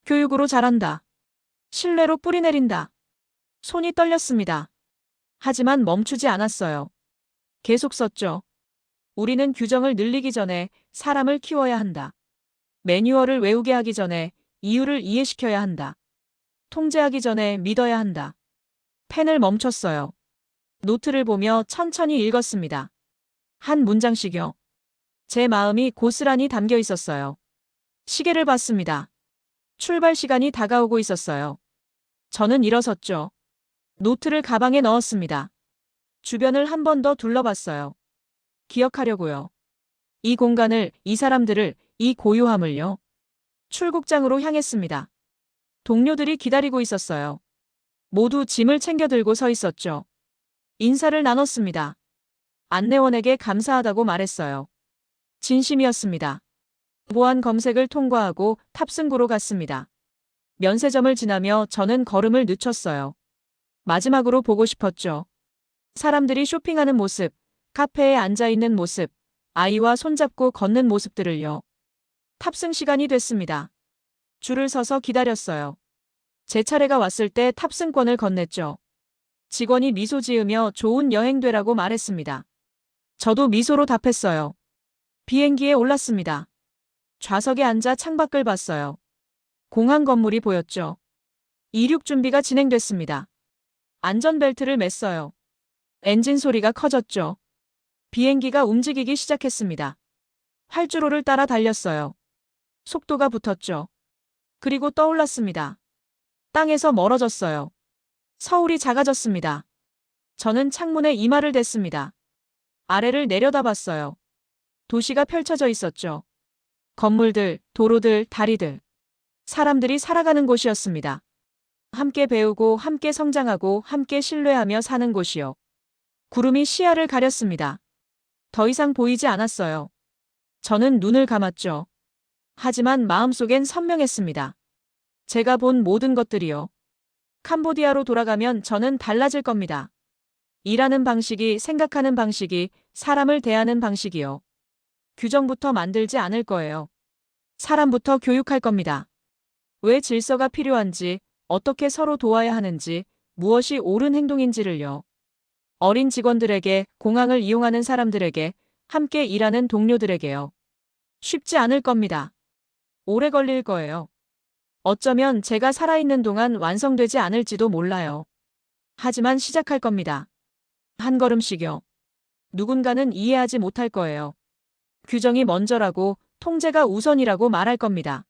교육으로 자란다. 신뢰로 뿌리내린다. 손이 떨렸습니다. 하지만 멈추지 않았어요. 계속 썼죠. 우리는 규정을 늘리기 전에 사람을 키워야 한다. 매뉴얼을 외우게 하기 전에 이유를 이해시켜야 한다. 통제하기 전에 믿어야 한다. 펜을 멈췄어요. 노트를 보며 천천히 읽었습니다. 한 문장씩요. 제 마음이 고스란히 담겨 있었어요. 시계를 봤습니다. 출발 시간이 다가오고 있었어요. 저는 일어섰죠. 노트를 가방에 넣었습니다. 주변을 한 번 더 둘러봤어요. 기억하려고요. 이 공간을, 이 사람들을, 이 고요함을요. 출국장으로 향했습니다. 동료들이 기다리고 있었어요. 모두 짐을 챙겨 들고 서 있었죠. 인사를 나눴습니다. 안내원에게 감사하다고 말했어요. 진심이었습니다. 보안 검색을 통과하고 탑승구로 갔습니다. 면세점을 지나며 저는 걸음을 늦췄어요. 마지막으로 보고 싶었죠. 사람들이 쇼핑하는 모습, 카페에 앉아있는 모습, 아이와 손잡고 걷는 모습들을요. 탑승 시간이 됐습니다. 줄을 서서 기다렸어요. 제 차례가 왔을 때 탑승권을 건넸죠. 직원이 미소 지으며 좋은 여행 되라고 말했습니다. 저도 미소로 답했어요. 비행기에 올랐습니다. 좌석에 앉아 창밖을 봤어요. 공항 건물이 보였죠. 이륙 준비가 진행됐습니다. 안전벨트를 맸어요. 엔진 소리가 커졌죠. 비행기가 움직이기 시작했습니다. 활주로를 따라 달렸어요. 속도가 붙었죠. 그리고 떠올랐습니다. 땅에서 멀어졌어요. 서울이 작아졌습니다. 저는 창문에 이마를 댔습니다. 아래를 내려다봤어요. 도시가 펼쳐져 있었죠. 건물들, 도로들, 다리들. 사람들이 살아가는 곳이었습니다. 함께 배우고 함께 성장하고 함께 신뢰하며 사는 곳이요. 구름이 시야를 가렸습니다. 더 이상 보이지 않았어요. 저는 눈을 감았죠. 하지만 마음속엔 선명했습니다. 제가 본 모든 것들이요. 캄보디아로 돌아가면 저는 달라질 겁니다. 일하는 방식이, 생각하는 방식이, 사람을 대하는 방식이요. 규정부터 만들지 않을 거예요. 사람부터 교육할 겁니다. 왜 질서가 필요한지, 어떻게 서로 도와야 하는지, 무엇이 옳은 행동인지를요. 어린 직원들에게, 공항을 이용하는 사람들에게, 함께 일하는 동료들에게요. 쉽지 않을 겁니다. 오래 걸릴 거예요. 어쩌면 제가 살아있는 동안 완성되지 않을지도 몰라요. 하지만 시작할 겁니다. 한 걸음씩요. 누군가는 이해하지 못할 거예요. 규정이 먼저라고, 통제가 우선이라고 말할 겁니다.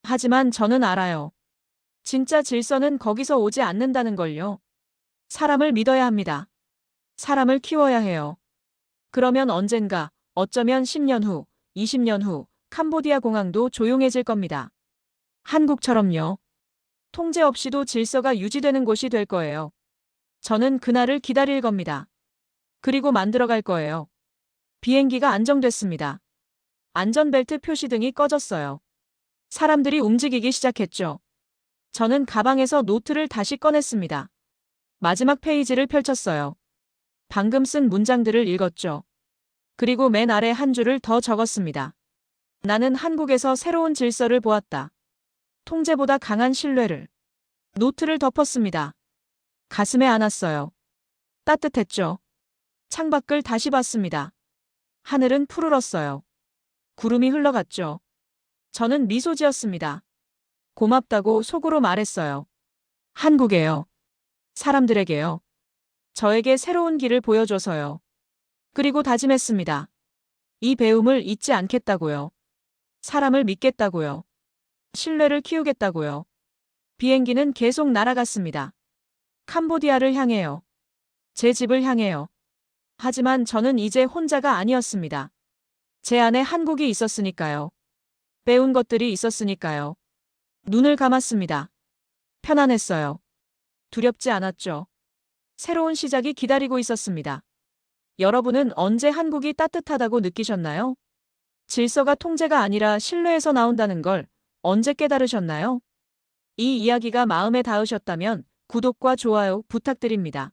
하지만 저는 알아요. 진짜 질서는 거기서 오지 않는다는 걸요. 사람을 믿어야 합니다. 사람을 키워야 해요. 그러면 언젠가, 어쩌면 10년 후, 20년 후, 캄보디아 공항도 조용해질 겁니다. 한국처럼요. 통제 없이도 질서가 유지되는 곳이 될 거예요. 저는 그날을 기다릴 겁니다. 그리고 만들어갈 거예요. 비행기가 안정됐습니다. 안전벨트 표시등이 꺼졌어요. 사람들이 움직이기 시작했죠. 저는 가방에서 노트를 다시 꺼냈습니다. 마지막 페이지를 펼쳤어요. 방금 쓴 문장들을 읽었죠. 그리고 맨 아래 한 줄을 더 적었습니다. 나는 한국에서 새로운 질서를 보았다. 통제보다 강한 신뢰를. 노트를 덮었습니다. 가슴에 안았어요. 따뜻했죠. 창밖을 다시 봤습니다. 하늘은 푸르렀어요. 구름이 흘러갔죠. 저는 미소 지었습니다. 고맙다고 속으로 말했어요. 한국에요. 사람들에게요. 저에게 새로운 길을 보여줘서요. 그리고 다짐했습니다. 이 배움을 잊지 않겠다고요. 사람을 믿겠다고요. 신뢰를 키우겠다고요. 비행기는 계속 날아갔습니다. 캄보디아를 향해요. 제 집을 향해요. 하지만 저는 이제 혼자가 아니었습니다. 제 안에 한국이 있었으니까요. 배운 것들이 있었으니까요. 눈을 감았습니다. 편안했어요. 두렵지 않았죠. 새로운 시작이 기다리고 있었습니다. 여러분은 언제 한국이 따뜻하다고 느끼셨나요? 질서가 통제가 아니라 신뢰에서 나온다는 걸 언제 깨달으셨나요? 이 이야기가 마음에 닿으셨다면 구독과 좋아요 부탁드립니다.